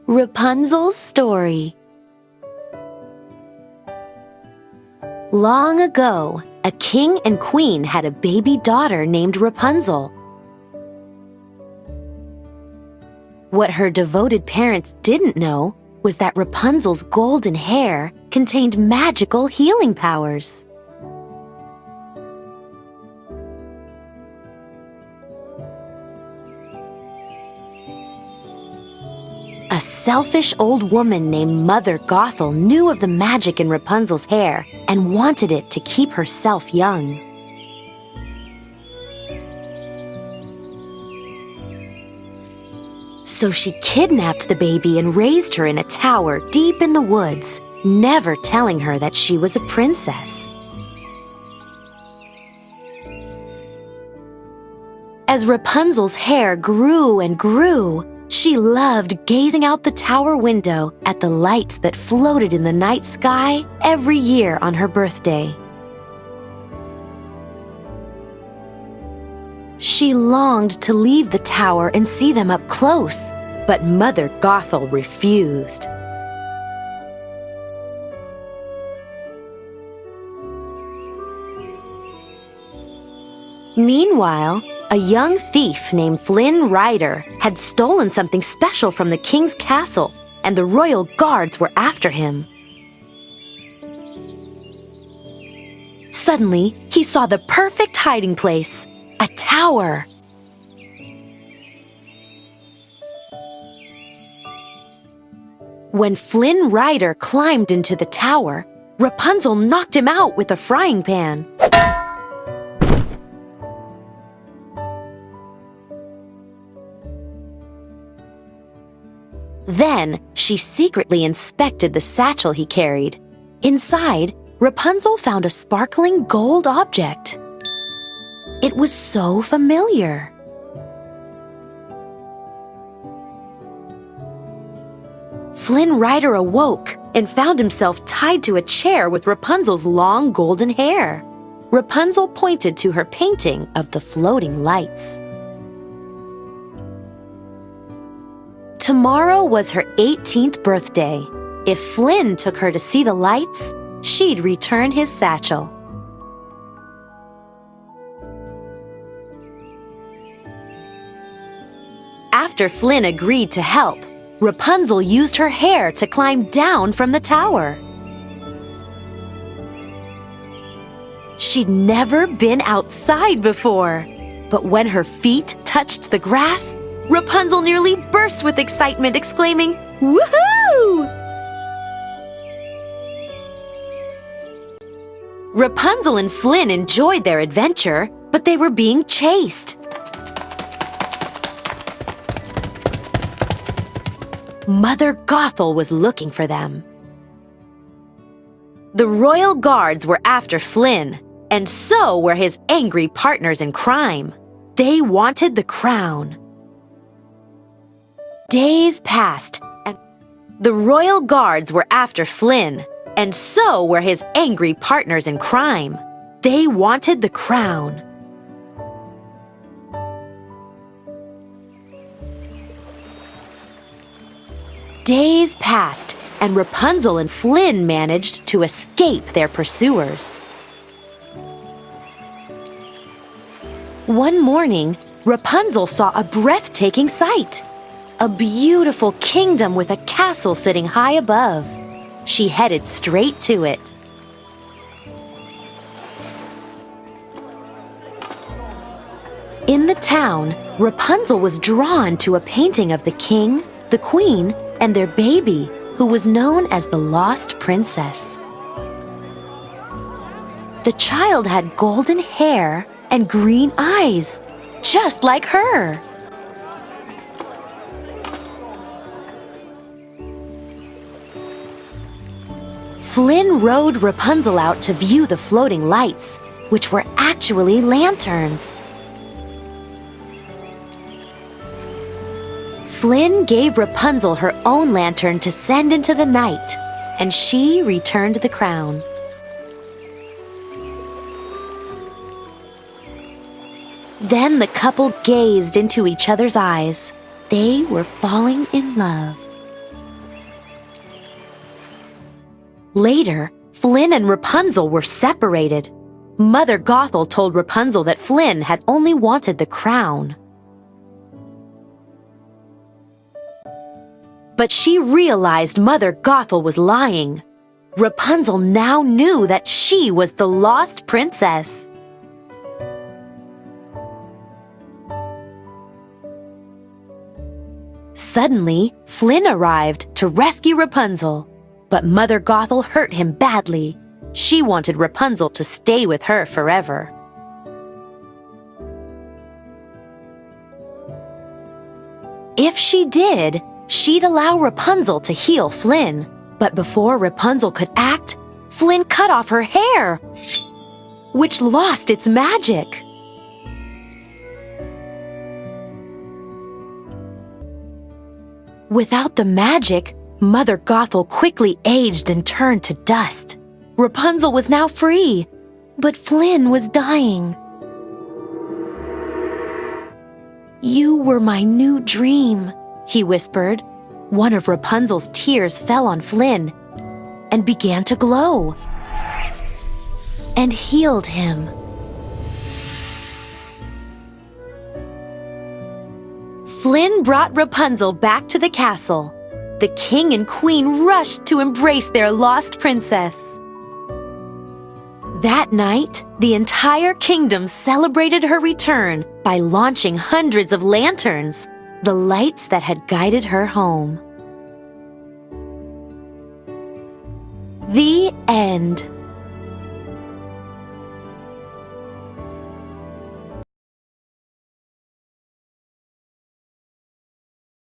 Rapunzel's Story. Long ago, a king and queen had a baby daughter named Rapunzel. What her devoted parents didn't know was that Rapunzel's golden hair contained magical healing powers. A selfish old woman named Mother Gothel knew of the magic in Rapunzel's hair and wanted it to keep herself young. So she kidnapped the baby and raised her in a tower deep in the woods, never telling her that she was a princess. As Rapunzel's hair grew and grew, she loved gazing out the tower window at the lights that floated in the night sky every year on her birthday. She longed to leave the tower and see them up close, but Mother Gothel refused. Meanwhile, a young thief named Flynn Rider had stolen something special from the king's castle, and the royal guards were after him. Suddenly, he saw the perfect hiding place, a tower. When Flynn Rider climbed into the tower, Rapunzel knocked him out with a frying pan. Then, she secretly inspected the satchel he carried. Inside, Rapunzel found a sparkling gold object. It was so familiar. Flynn Rider awoke and found himself tied to a chair with Rapunzel's long golden hair. Rapunzel pointed to her painting of the floating lights. Tomorrow was her 18th birthday. If Flynn took her to see the lights, she'd return his satchel. After Flynn agreed to help, Rapunzel used her hair to climb down from the tower. She'd never been outside before, but when her feet touched the grass, Rapunzel nearly burst with excitement, exclaiming, "Woohoo!" Rapunzel and Flynn enjoyed their adventure, but they were being chased. Mother Gothel was looking for them. The royal guards were after Flynn, and so were his angry partners in crime. They wanted the crown. Days passed, and the royal guards were after Flynn, and so were his angry partners in crime. They wanted the crown. Days passed, and Rapunzel and Flynn managed to escape their pursuers. One morning, Rapunzel saw a breathtaking sight. A beautiful kingdom with a castle sitting high above. She headed straight to it. In the town, Rapunzel was drawn to a painting of the king, the queen, and their baby, who was known as the Lost Princess. The child had golden hair and green eyes, just like her. Flynn rode Rapunzel out to view the floating lights, which were actually lanterns. Flynn gave Rapunzel her own lantern to send into the night, and she returned the crown. Then the couple gazed into each other's eyes. they were falling in love. Later, Flynn and Rapunzel were separated. Mother Gothel told Rapunzel that Flynn had only wanted the crown. But she realized Mother Gothel was lying. Rapunzel now knew that she was the lost princess. Suddenly, Flynn arrived to rescue Rapunzel. But Mother Gothel hurt him badly. She wanted Rapunzel to stay with her forever. If she did, she'd allow Rapunzel to heal Flynn. But before Rapunzel could act, Flynn cut off her hair, which lost its magic. Without the magic, Mother Gothel quickly aged and turned to dust. Rapunzel was now free, but Flynn was dying. "You were my new dream," he whispered. One of Rapunzel's tears fell on Flynn and began to glow and healed him. Flynn brought Rapunzel back to the castle. The king and queen rushed to embrace their lost princess. That night, the entire kingdom celebrated her return by launching hundreds of lanterns, the lights that had guided her home. The end.